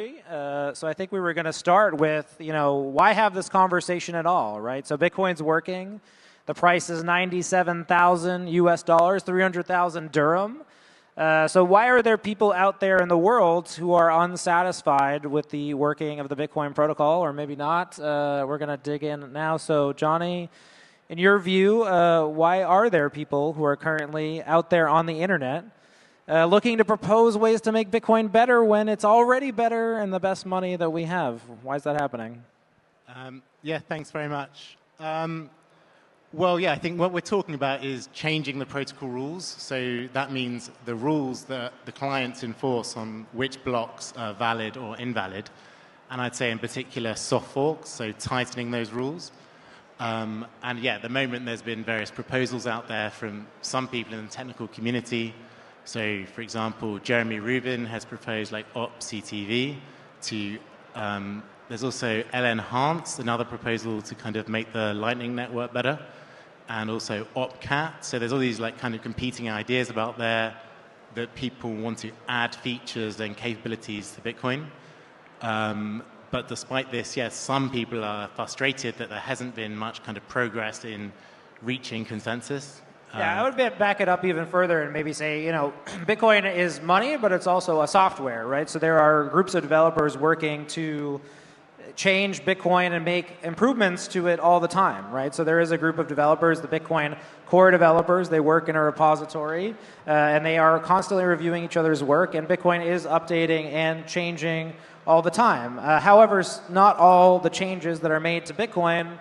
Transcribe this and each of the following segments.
So I think we were going to start with, why have this conversation at all, right? So Bitcoin's working. The price is 97,000 US dollars, 300,000 dirham. So why are there people out there in the world who are unsatisfied with the working of the Bitcoin protocol, or maybe not? We're going to dig in now. So Johnny, in your view, why are there people who are currently out there on the internet looking to propose ways to make Bitcoin better when it's already better and the best money that we have? Why is that happening? Yeah, thanks very much. Well, yeah, I think what we're talking about is changing the protocol rules. So that means the rules that the clients enforce on which blocks are valid or invalid. And I'd say in particular soft forks, so tightening those rules. And yeah, at the moment there's been various proposals out there from some people in the technical community. So, for example, Jeremy Rubin has proposed like OpCTV to, there's also L-enhance, another proposal to kind of make the Lightning Network better, and also OpCat. So there's all these like kind of competing ideas about there that people want to add features and capabilities to Bitcoin. But despite this, yes, some people are frustrated that there hasn't been much kind of progress in reaching consensus. Yeah, I would back it up even further and maybe say, Bitcoin is money, but it's also a software, right? So there are groups of developers working to change Bitcoin and make improvements to it all the time, right? So there is a group of developers, the Bitcoin core developers. They work in a repository, and they are constantly reviewing each other's work, and Bitcoin is updating and changing all the time. However, not all the changes that are made to Bitcoin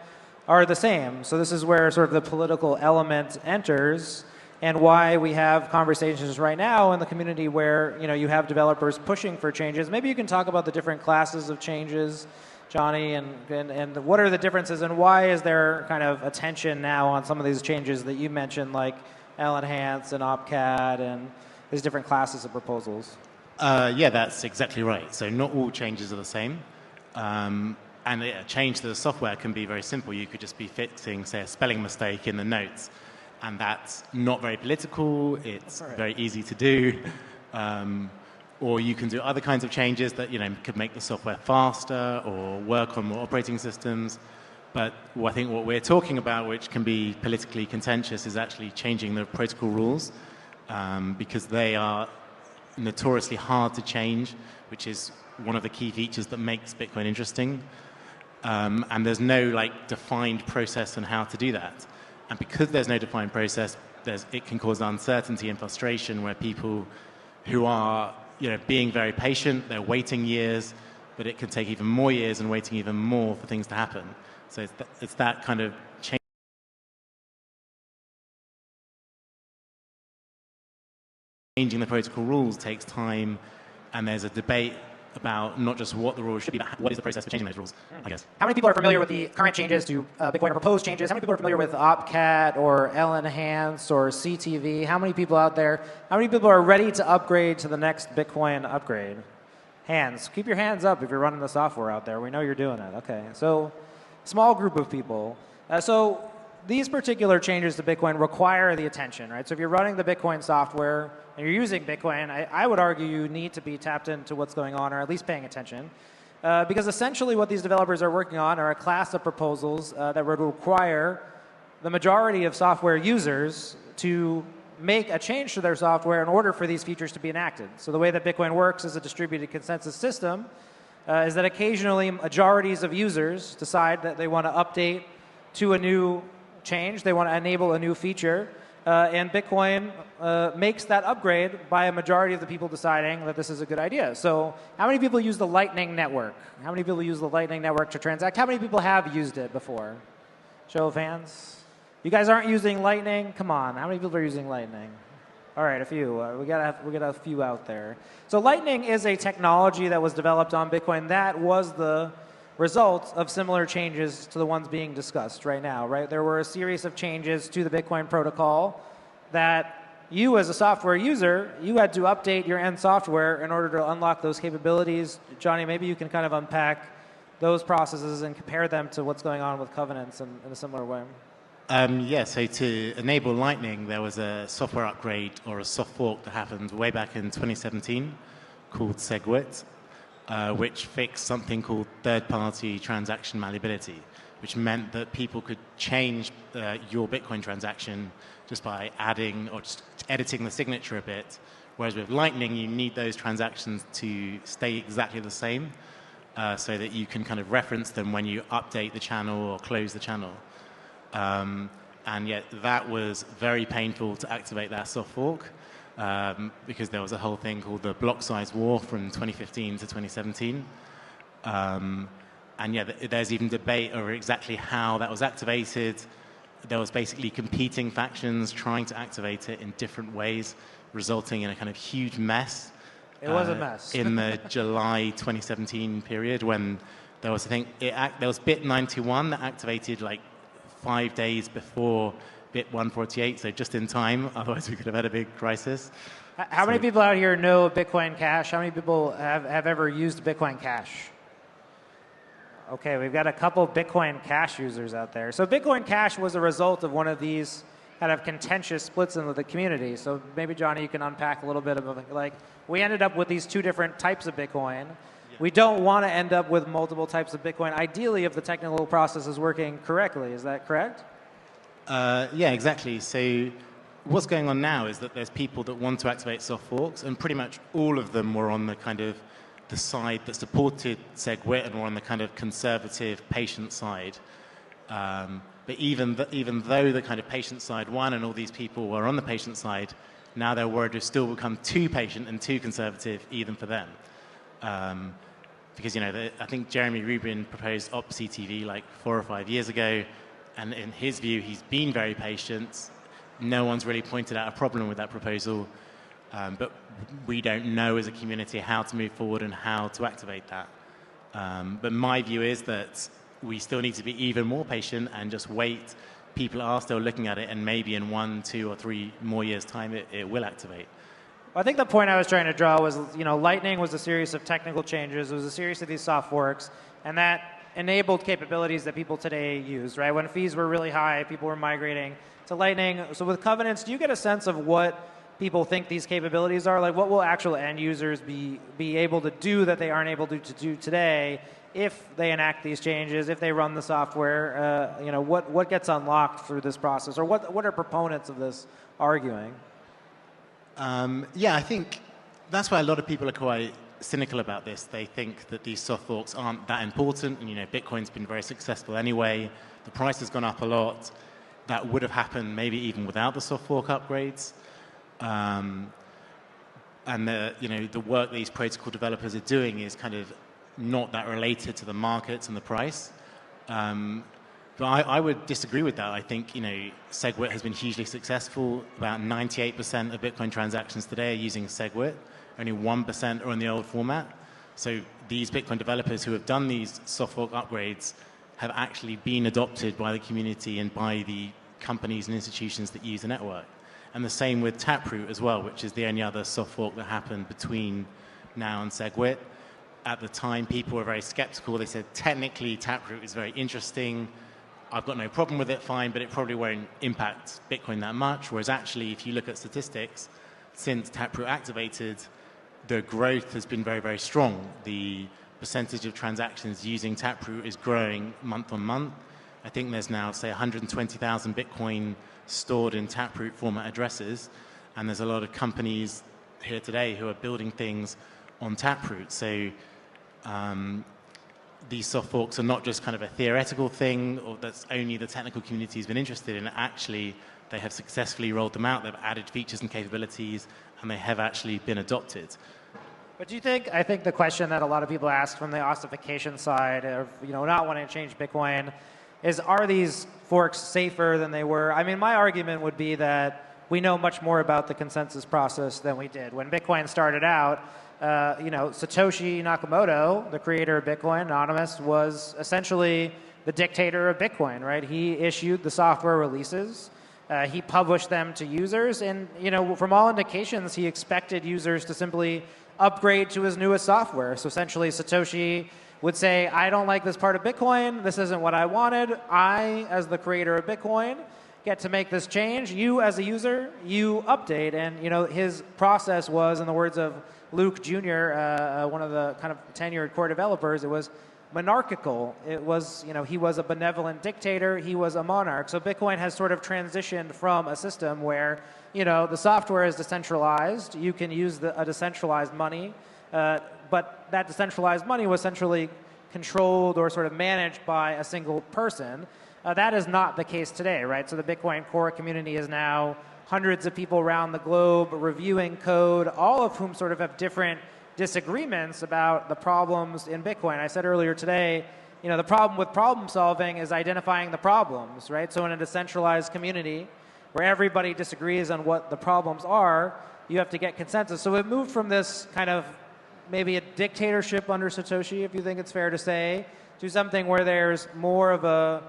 are the same. So this is where sort of the political element enters, and why we have conversations right now in the community where you have developers pushing for changes. Maybe you can talk about the different classes of changes, Johnny, and what are the differences, and why is there kind of attention now on some of these changes that you mentioned, like L-enhance and OpCat and these different classes of proposals? Yeah, that's exactly right. So not all changes are the same. And a change to the software can be very simple. You could just be fixing, say, a spelling mistake in the notes. And that's not very political. It's very easy to do. Or you can do other kinds of changes that could make the software faster or work on more operating systems. But I think what we're talking about, which can be politically contentious, is actually changing the protocol rules, because they are notoriously hard to change, which is one of the key features that makes Bitcoin interesting. And there's no defined process on how to do that. And because there's no defined process, it can cause uncertainty and frustration where people who are being very patient, they're waiting years, but it can take even more years and waiting even more for things to happen. So it's that kind of changing the protocol rules takes time, and there's a debate about not just what the rules should be, but what is the process for changing those rules, I guess. How many people are familiar with the current changes to Bitcoin, or proposed changes? How many people are familiar with OpCat or L-enhance or CTV? How many people out there, how many people are ready to upgrade to the next Bitcoin upgrade? Hands. Keep your hands up if you're running the software out there. We know you're doing it. Okay, so small group of people. So these particular changes to Bitcoin require the attention, right? So if you're running the Bitcoin software and you're using Bitcoin, I would argue you need to be tapped into what's going on, or at least paying attention. Because essentially what these developers are working on are a class of proposals that would require the majority of software users to make a change to their software in order for these features to be enacted. So the way that Bitcoin works as a distributed consensus system is that occasionally majorities of users decide that they want to update to a new change, they want to enable a new feature, and Bitcoin makes that upgrade by a majority of the people deciding that this is a good idea. So how many people use the Lightning Network? How many people use the Lightning Network to transact? How many people have used it before? Show of hands. You guys aren't using Lightning? Come on, how many people are using Lightning? All right, a few. We got a few out there. So Lightning is a technology that was developed on Bitcoin that was the result of similar changes to the ones being discussed right now, right? There were a series of changes to the Bitcoin protocol that you as a software user, you had to update your end software in order to unlock those capabilities. Johnny, maybe you can kind of unpack those processes and compare them to what's going on with covenants in a similar way. Yeah, so to enable Lightning, there was a software upgrade or a soft fork that happened way back in 2017 called SegWit. which fixed something called third-party transaction malleability, which meant that people could change your Bitcoin transaction just by adding or just editing the signature a bit. Whereas with Lightning, you need those transactions to stay exactly the same so that you can kind of reference them when you update the channel or close the channel. And yet that was very painful to activate that soft fork because there was a whole thing called the block size war from 2015 to 2017. And yeah, there's even debate over exactly how that was activated. There was basically competing factions trying to activate it in different ways, resulting in a kind of huge mess. It was a mess. In the July 2017 period when there was, I think, there was bit 91 that activated like 5 days before bit 148, so just in time, otherwise we could have had a big crisis. How many people out here know Bitcoin Cash? How many people have ever used Bitcoin Cash? Okay, we've got a couple Bitcoin Cash users out there. So Bitcoin Cash was a result of one of these kind of contentious splits in the community. So maybe, Johnny, you can unpack a little bit of, like, we ended up with these two different types of Bitcoin. We don't want to end up with multiple types of Bitcoin, ideally if the technical process is working correctly. Is that correct? Yeah, exactly. So what's going on now is that there's people that want to activate soft forks, and pretty much all of them were on the kind of the side that supported SegWit and were on the kind of conservative, patient side. But even though the kind of patient side won and all these people were on the patient side, now they're worried to still become too patient and too conservative even for them. Because, you know, I think Jeremy Rubin proposed OpCTV like 4 or 5 years ago, and in his view, he's been very patient. No one's really pointed out a problem with that proposal, but we don't know as a community how to move forward and how to activate that. But my view is that we still need to be even more patient and just wait. People are still looking at it, and maybe in 1, 2, or 3 more years' time, it will activate. I think the point I was trying to draw was, you know, Lightning was a series of technical changes. It was a series of these soft forks, and that enabled capabilities that people today use, right? When fees were really high, people were migrating to Lightning. So with Covenants, do you get a sense of what people think these capabilities are? Like, what will actual end users be able to do that they aren't able to do today if they enact these changes, if they run the software? You know, what gets unlocked through this process, or what are proponents of this arguing? Yeah, I think that's why a lot of people are quite cynical about this. They think that these soft forks aren't that important, and, you know, Bitcoin's been very successful anyway. The price has gone up a lot. That would have happened maybe even without the soft fork upgrades. And the work these protocol developers are doing is kind of not that related to the markets and the price. But I would disagree with that. I think, you know, SegWit has been hugely successful. About 98% of Bitcoin transactions today are using SegWit. Only 1% are in the old format. So these Bitcoin developers who have done these soft fork upgrades have actually been adopted by the community and by the companies and institutions that use the network. And the same with Taproot as well, which is the only other soft fork that happened between now and SegWit. At the time, people were very skeptical. They said, technically, Taproot is very interesting. I've got no problem with it, fine, but it probably won't impact Bitcoin that much. Whereas actually, if you look at statistics, since Taproot activated, the growth has been very, very strong. The percentage of transactions using Taproot is growing month on month. I think there's now, say, 120,000 Bitcoin stored in Taproot format addresses, and there's a lot of companies here today who are building things on Taproot. So these soft forks are not just kind of a theoretical thing, or that's only the technical community has been interested in. Actually, they have successfully rolled them out. They've added features and capabilities, and they have actually been adopted. But do you think, I think the question that a lot of people ask from the ossification side of, you know, not wanting to change Bitcoin is, are these forks safer than they were? I mean, my argument would be that we know much more about the consensus process than we did. When Bitcoin started out, you know, Satoshi Nakamoto, the creator of Bitcoin, anonymous, was essentially the dictator of Bitcoin, right? He issued the software releases. He published them to users. And, you know, from all indications, he expected users to simply upgrade to his newest software. So essentially, Satoshi would say, I don't like this part of Bitcoin. This isn't what I wanted. I, as the creator of Bitcoin, get to make this change. You, as a user, you update. And, you know, his process was, in the words of Luke Jr., one of the kind of tenured core developers, it was monarchical. It was, he was a benevolent dictator. He was a monarch. So Bitcoin has sort of transitioned from a system where, the software is decentralized. You can use a decentralized money, but that decentralized money was centrally controlled or sort of managed by a single person. That is not the case today, right? So the Bitcoin core community is now hundreds of people around the globe reviewing code, all of whom sort of have different disagreements about the problems in Bitcoin. I said earlier today, the problem with problem solving is identifying the problems, right? So in a decentralized community where everybody disagrees on what the problems are, you have to get consensus. So it moved from this kind of maybe a dictatorship under Satoshi, if you think it's fair to say, to something where there's more of a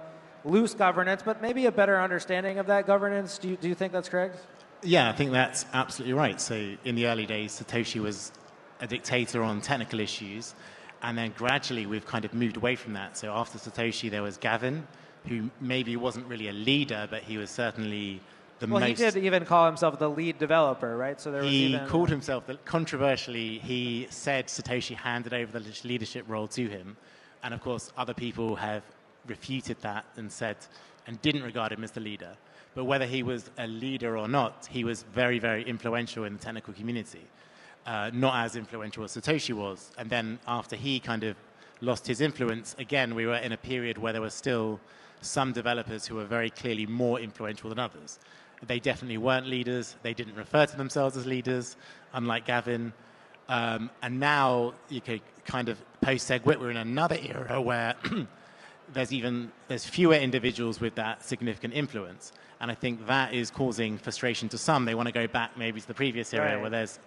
loose governance, but maybe a better understanding of that governance. Do you think that's correct? Yeah, I think that's absolutely right. So in the early days, Satoshi was a dictator on technical issues, and then gradually we've kind of moved away from that. So after Satoshi, there was Gavin, who maybe wasn't really a leader, but he was certainly the most... Well, he did even call himself the lead developer, right? So he called himself, controversially, he said Satoshi handed over the leadership role to him. And of course, other people have refuted that and said, and didn't regard him as the leader. But whether he was a leader or not, he was very, very influential in the technical community. Not as influential as Satoshi was. And then after he kind of lost his influence, again, we were in a period where there were still some developers who were very clearly more influential than others. They definitely weren't leaders. They didn't refer to themselves as leaders, unlike Gavin. And now, you could kind of post-SegWit, we're in another era where there's fewer individuals with that significant influence. And I think that is causing frustration to some. They want to go back maybe to the previous era where there's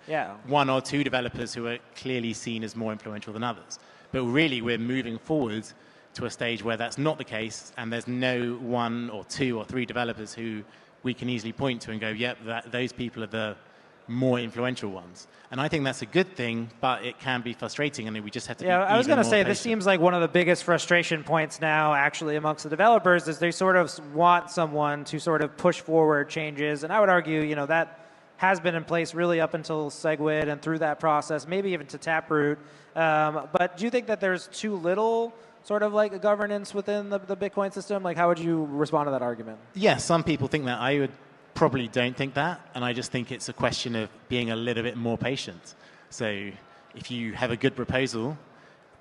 one or two developers who are clearly seen as more influential than others. But really, we're moving forward to a stage where that's not the case, and there's no one or two or three developers who we can easily point to and go, yep, those people are the more influential ones. And I think that's a good thing, but it can be frustrating, and we just have to be I was going to say, patient. This seems like one of the biggest frustration points now, actually, amongst the developers, is they sort of want someone to sort of push forward changes. And I would argue, that has been in place really up until SegWit and through that process, maybe even to Taproot. But do you think that there's too little sort of like a governance within the Bitcoin system? Like, how would you respond to that argument? Yeah, some people think that. I would probably don't think that, and I just think it's a question of being a little bit more patient. So if you have a good proposal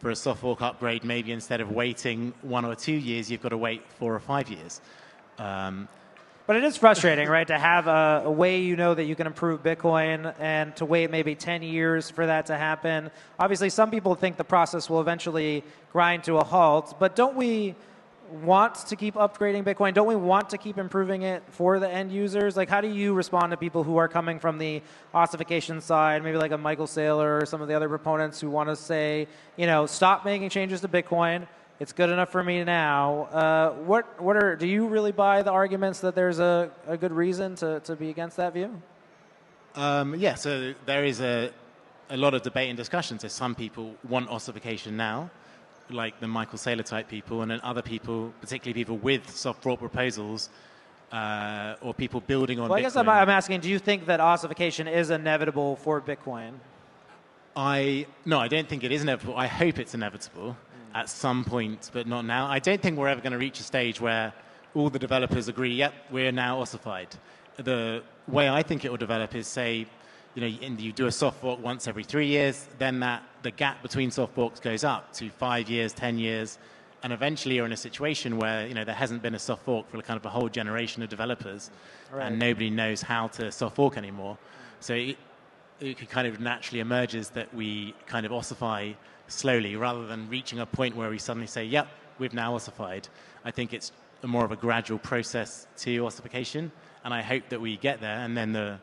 for a soft fork upgrade, maybe instead of waiting 1 or 2 years, you've got to wait 4 or 5 years. But it is frustrating, right, to have a way that you can improve Bitcoin and to wait maybe 10 years for that to happen. Obviously, some people think the process will eventually grind to a halt, but don't we want to keep upgrading Bitcoin? Don't we want to keep improving it for the end users? Like, how do you respond to people who are coming from the ossification side, maybe like a Michael Saylor or some of the other proponents who want to say, stop making changes to Bitcoin. It's good enough for me now. Do you really buy the arguments that there's a good reason to be against that view? Yeah, so there is a lot of debate and discussion. So some people want ossification now, like the Michael Saylor type people, and then other people, particularly people with soft fork proposals, or people building on Bitcoin. I guess I'm asking, do you think that ossification is inevitable for Bitcoin? No, I don't think it is inevitable. I hope it's inevitable at some point, but not now. I don't think we're ever going to reach a stage where all the developers agree, yep, we're now ossified. The way I think it will develop is, say, you do a soft fork once every 3 years, then the gap between soft forks goes up to 5 years, 10 years, and eventually you're in a situation where there hasn't been a soft fork for kind of a whole generation of developers, and nobody knows how to soft fork anymore. So it kind of naturally emerges that we kind of ossify slowly rather than reaching a point where we suddenly say, yep, we've now ossified. I think it's more of a gradual process to ossification, and I hope that we get there, and then the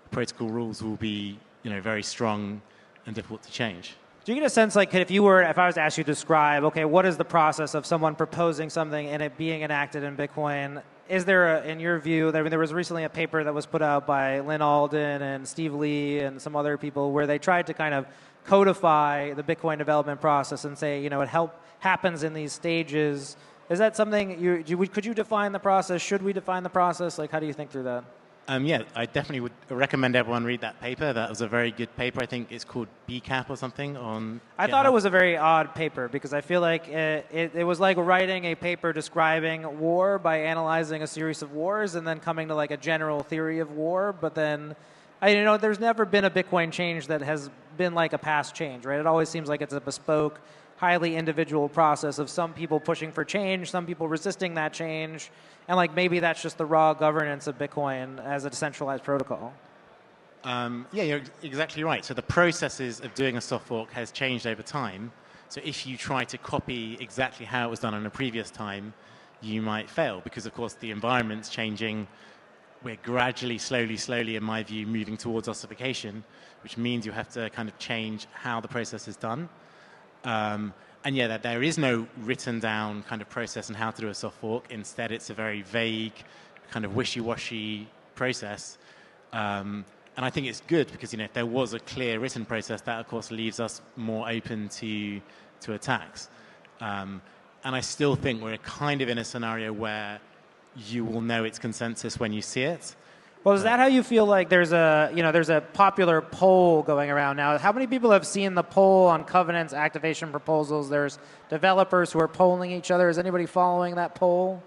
protocol rules will be very strong and difficult to change. Do you get a sense, like, if I was to ask you to describe, okay, what is the process of someone proposing something and it being enacted in Bitcoin? Is there, in your view, there was recently a paper that was put out by Lynn Alden and Steve Lee and some other people where they tried to kind of codify the Bitcoin development process and say, it happens in these stages. Is that something could you define the process? Should we define the process? Like, how do you think through that? Yeah, I definitely would recommend everyone read that paper. That was a very good paper. I think it's called BCAP or something on I GitHub. thought it was a very odd paper because I feel like it was like writing a paper describing war by analyzing a series of wars and then coming to like a general theory of war. But then, there's never been a Bitcoin change that has been like a past change, right? It always seems like it's a bespoke, highly individual process of some people pushing for change, some people resisting that change, and like maybe that's just the raw governance of Bitcoin as a decentralized protocol. Yeah, you're exactly right. So the processes of doing a soft fork has changed over time. So if you try to copy exactly how it was done in a previous time, you might fail because, of course, the environment's changing. We're gradually, slowly, in my view, moving towards ossification, which means you have to kind of change how the process is done. And yeah, that there is no written down kind of process on how to do a soft fork. Instead, it's a very vague, kind of wishy-washy process. And I think it's good because, if there was a clear written process, that, of course, leaves us more open to attacks. And I still think we're kind of in a scenario where you will know its consensus when you see it. Well, is that how you feel like there's a popular poll going around now? How many people have seen the poll on Covenant's activation proposals? There's developers who are polling each other. Is anybody following that poll?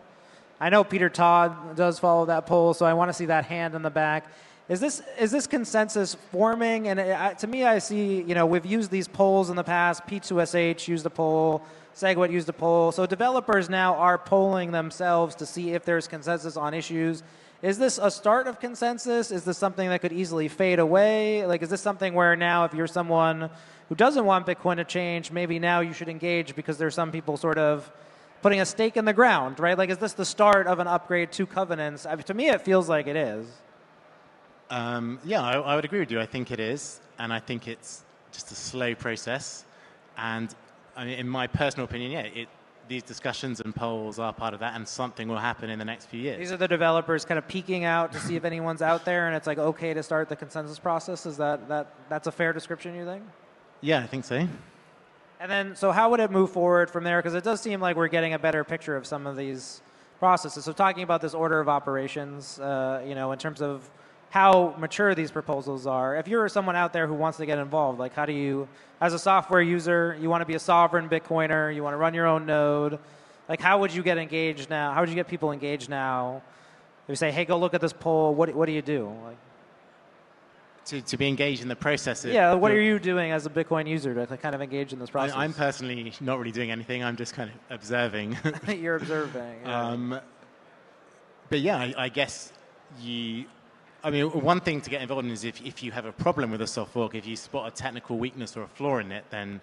I know Peter Todd does follow that poll, so I want to see that hand in the back. Is this consensus forming? And to me, I see, we've used these polls in the past. P2SH used a poll. SegWit used a poll. So developers now are polling themselves to see if there's consensus on issues. Is this a start of consensus? Is this something that could easily fade away? Like, is this something where now if you're someone who doesn't want Bitcoin to change, maybe now you should engage because there's some people sort of putting a stake in the ground, right? Like, is this the start of an upgrade to Covenants? To me, it feels like it is. Yeah, I would agree with you. I think it is. And I think it's just a slow process. And in my personal opinion, yeah, these discussions and polls are part of that, and something will happen in the next few years. These are the developers kind of peeking out to see if anyone's out there, and it's like okay to start the consensus process. Is that's a fair description, you think? Yeah, I think so. And then, so how would it move forward from there? Because it does seem like we're getting a better picture of some of these processes. So talking about this order of operations, in terms of how mature these proposals are. If you're someone out there who wants to get involved, like how do you, as a software user, you want to be a sovereign Bitcoiner, you want to run your own node, like how would you get engaged now? How would you get people engaged now? If you say, hey, go look at this poll, what do you do? Like, to be engaged in the process. Yeah, what are you doing as a Bitcoin user to kind of engage in this process? I'm personally not really doing anything. I'm just kind of observing. You're observing. Yeah. But yeah, I guess one thing to get involved in is if you have a problem with a soft fork, if you spot a technical weakness or a flaw in it, then,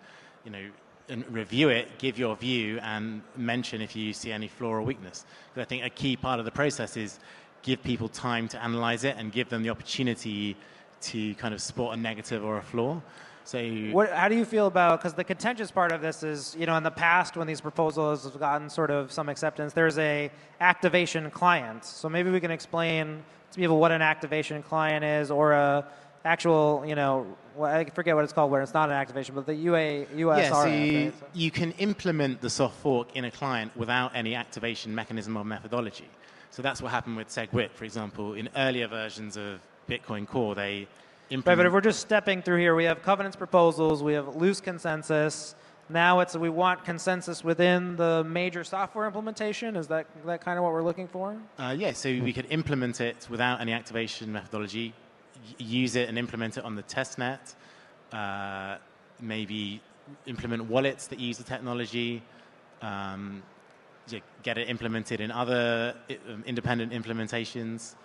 and review it, give your view, and mention if you see any flaw or weakness. Because I think a key part of the process is give people time to analyze it and give them the opportunity to kind of spot a negative or a flaw. So how do you feel about, because the contentious part of this is, in the past when these proposals have gotten sort of some acceptance, there's a activation client. So maybe we can explain to people what an activation client is, or a actual, I forget what it's called where it's not an activation, but the USRF. Yeah, so right? you can implement the soft fork in a client without any activation mechanism or methodology. So that's what happened with SegWit, for example. In earlier versions of Bitcoin Core, they Right, but if we're just stepping through here, we have Covenant's proposals, we have loose consensus. Now we want consensus within the major software implementation. Is that kind of what we're looking for? Yeah, so we could implement it without any activation methodology, use it and implement it on the testnet, maybe implement wallets that use the technology, get it implemented in other independent implementations,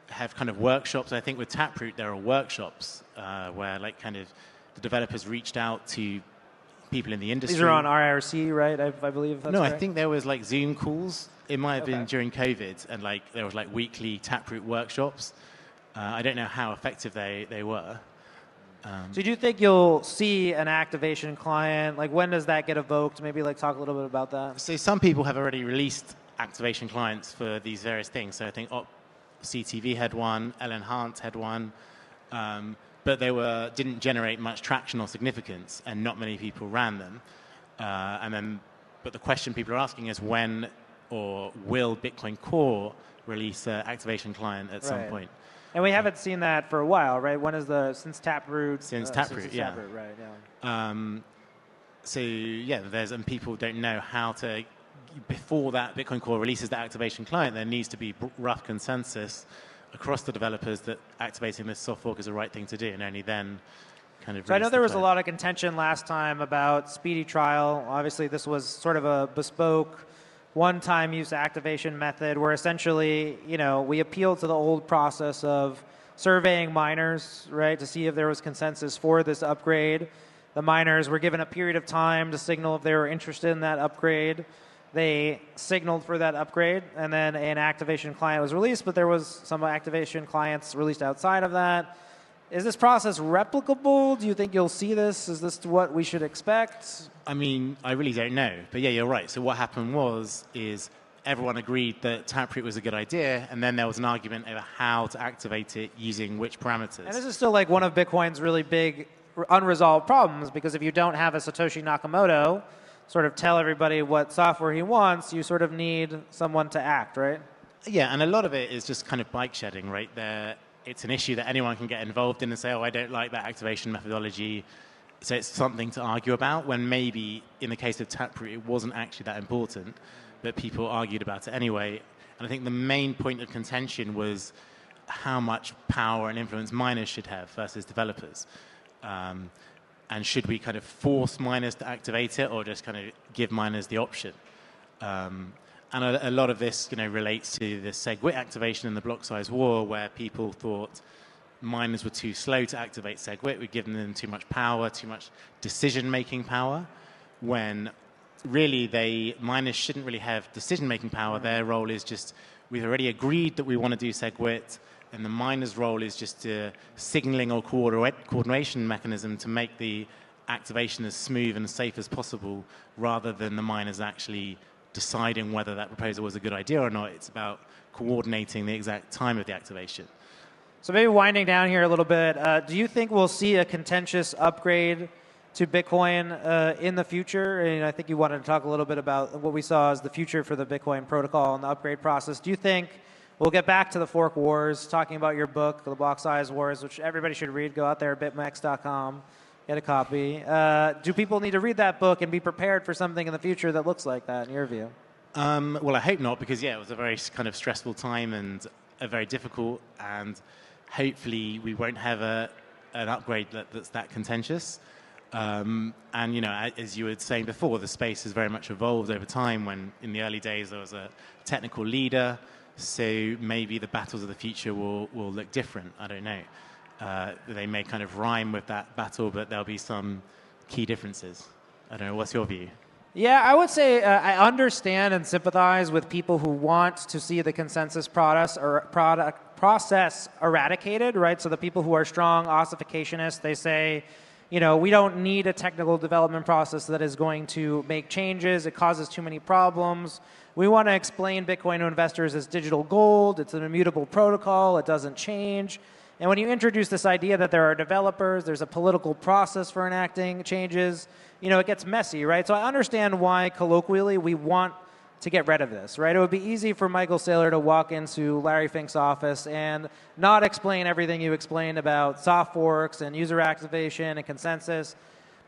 have kind of workshops. I think with Taproot there are workshops where the developers reached out to people in the industry. These are on IRC, right? I believe that's right. I think there was Zoom calls. It might have been during COVID, and there was weekly Taproot workshops. I don't know how effective they were. So do you think you'll see an activation client? Like, when does that get evoked? Maybe talk a little bit about that. So some people have already released activation clients for these various things. So I think CTV had one, Enhance had one, but they didn't generate much traction or significance, and not many people ran them. But the question people are asking is, when or will Bitcoin Core release an activation client at some point? And we haven't seen that for a while, right? Since Taproot? Since Taproot, yeah. Taproot, right, yeah. So yeah, and people don't know how to. Before that Bitcoin Core releases the activation client, there needs to be rough consensus across the developers that activating this soft fork is the right thing to do, and only then kind of. So I know there was a lot of contention last time about speedy trial. Obviously, this was sort of a bespoke, one-time use activation method where essentially, we appealed to the old process of surveying miners, right, to see if there was consensus for this upgrade. The miners were given a period of time to signal if they were interested in that upgrade. They signaled for that upgrade, and then an activation client was released, but there was some activation clients released outside of that. Is this process replicable? Do you think you'll see this? Is this what we should expect? I mean, I really don't know. But yeah, you're right. So what happened is everyone agreed that Taproot was a good idea, and then there was an argument over how to activate it using which parameters. And this is still like one of Bitcoin's really big unresolved problems, because if you don't have a Satoshi Nakamoto sort of tell everybody what software he wants, you sort of need someone to act, right? Yeah, and a lot of it is just kind of bike shedding, right? It's an issue that anyone can get involved in and say, oh, I don't like that activation methodology. So it's something to argue about, when maybe in the case of Taproot, it wasn't actually that important, but people argued about it anyway. And I think the main point of contention was how much power and influence miners should have versus developers. And should we kind of force miners to activate it, or just kind of give miners the option? And a lot of this, relates to the SegWit activation and the block size war, where people thought miners were too slow to activate SegWit. We'd given them too much power, too much decision-making power, when really miners shouldn't really have decision-making power. Their role is just, we've already agreed that we want to do SegWit, and the miner's role is just a signaling or coordination mechanism to make the activation as smooth and safe as possible, rather than the miners actually deciding whether that proposal was a good idea or not. It's about coordinating the exact time of the activation. So maybe winding down here a little bit, do you think we'll see a contentious upgrade to Bitcoin in the future? And I think you wanted to talk a little bit about what we saw as the future for the Bitcoin protocol and the upgrade process. Do you think we'll get back to the fork wars, talking about your book, The Block Size Wars, which everybody should read. Go out there at bitmex.com, get a copy. Do people need to read that book and be prepared for something in the future that looks like that, in your view? Well, I hope not, because, it was a very kind of stressful time and very difficult, and hopefully we won't have an upgrade that's that contentious. And, as you were saying before, the space has very much evolved over time, when in the early days there was a technical leader. So maybe the battles of the future will look different. I don't know. They may kind of rhyme with that battle, but there'll be some key differences. I don't know. What's your view? Yeah, I would say I understand and sympathize with people who want to see the consensus process eradicated, right? So the people who are strong ossificationists, they say, we don't need a technical development process that is going to make changes. It causes too many problems. We want to explain Bitcoin to investors as digital gold. It's an immutable protocol. It doesn't change. And when you introduce this idea that there are developers, there's a political process for enacting changes, it gets messy, right? So I understand why, colloquially, we want to get rid of this, right? It would be easy for Michael Saylor to walk into Larry Fink's office and not explain everything you explained about soft forks and user activation and consensus.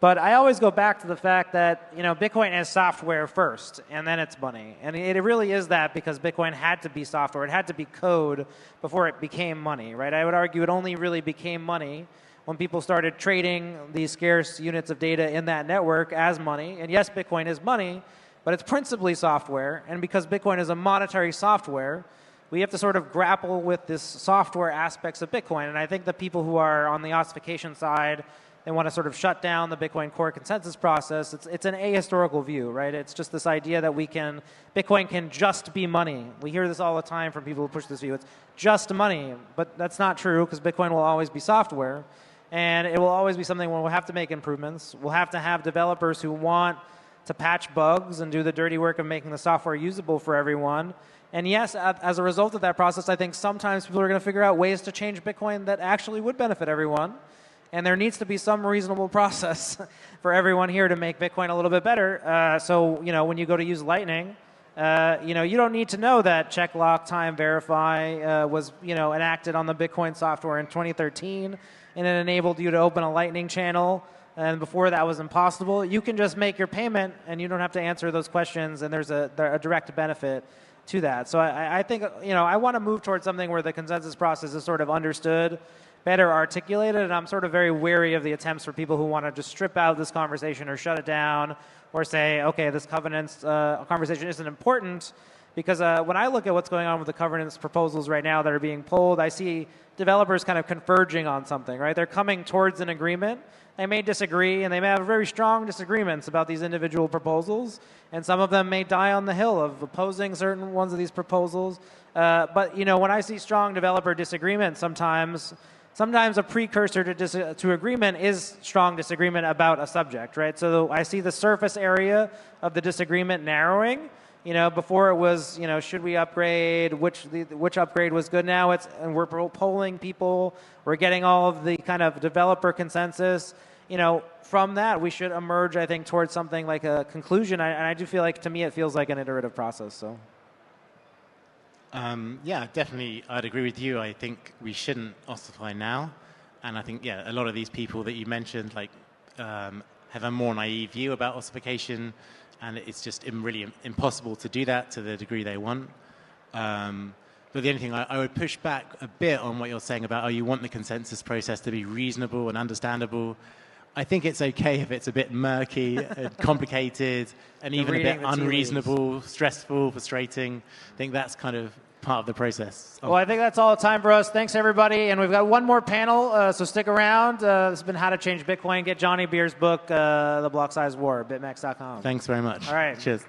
But I always go back to the fact that, Bitcoin is software first, and then it's money. And it really is that, because Bitcoin had to be software. It had to be code before it became money, right? I would argue it only really became money when people started trading these scarce units of data in that network as money. And yes, Bitcoin is money, but it's principally software. And because Bitcoin is a monetary software, we have to sort of grapple with this software aspects of Bitcoin. And I think the people who are on the ossification side, they want to sort of shut down the Bitcoin core consensus process. It's an ahistorical view, right? It's just this idea that Bitcoin can just be money. We hear this all the time from people who push this view. It's just money, but that's not true, because Bitcoin will always be software, and it will always be something where we'll have to make improvements. We'll have to have developers who want to patch bugs and do the dirty work of making the software usable for everyone. And yes, as a result of that process, I think sometimes people are going to figure out ways to change Bitcoin that actually would benefit everyone. And there needs to be some reasonable process for everyone here to make Bitcoin a little bit better. So, when you go to use Lightning, You don't need to know that check, lock, time, verify was enacted on the Bitcoin software in 2013, and it enabled you to open a Lightning channel. And before that was impossible. You can just make your payment, and you don't have to answer those questions. And there's a direct benefit to that. So I think I want to move towards something where the consensus process is sort of understood, better articulated, and I'm sort of very wary of the attempts for people who want to just strip out this conversation or shut it down or say, okay, this governance conversation isn't important, because when I look at what's going on with the governance proposals right now that are being pulled, I see developers kind of converging on something, right? They're coming towards an agreement. They may disagree, and they may have very strong disagreements about these individual proposals, and some of them may die on the hill of opposing certain ones of these proposals. But when I see strong developer disagreement, sometimes a precursor to agreement is strong disagreement about a subject, right? So I see the surface area of the disagreement narrowing. Before it was, should we upgrade? Which upgrade was good? Now and we're polling people. We're getting all of the kind of developer consensus. From that, we should emerge, I think, towards something like a conclusion. And I do feel like, to me, it feels like an iterative process. So. Yeah, definitely, I'd agree with you. I think we shouldn't ossify now. And I think, a lot of these people that you mentioned, have a more naive view about ossification, and it's just really impossible to do that to the degree they want. But the only thing I would push back a bit on what you're saying about, you want the consensus process to be reasonable and understandable. I think it's okay if it's a bit murky and complicated and even a bit unreasonable, stressful, frustrating. I think that's kind of part of the process. Well, I think that's all the time for us. Thanks, everybody. And we've got one more panel, so stick around. This has been How to Change Bitcoin. Get Johnny Bier's book, The Block Size War, BitMEX.com. Thanks very much. All right. Cheers.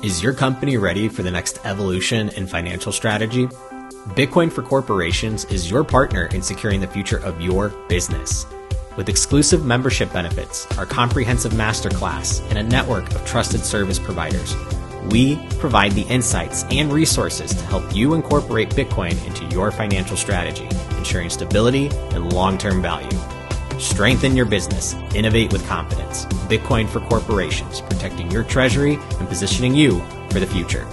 Is your company ready for the next evolution in financial strategy? Bitcoin for Corporations is your partner in securing the future of your business. With exclusive membership benefits, our comprehensive masterclass, and a network of trusted service providers, we provide the insights and resources to help you incorporate Bitcoin into your financial strategy, ensuring stability and long-term value. Strengthen your business. Innovate with confidence. Bitcoin for Corporations, protecting your treasury and positioning you for the future.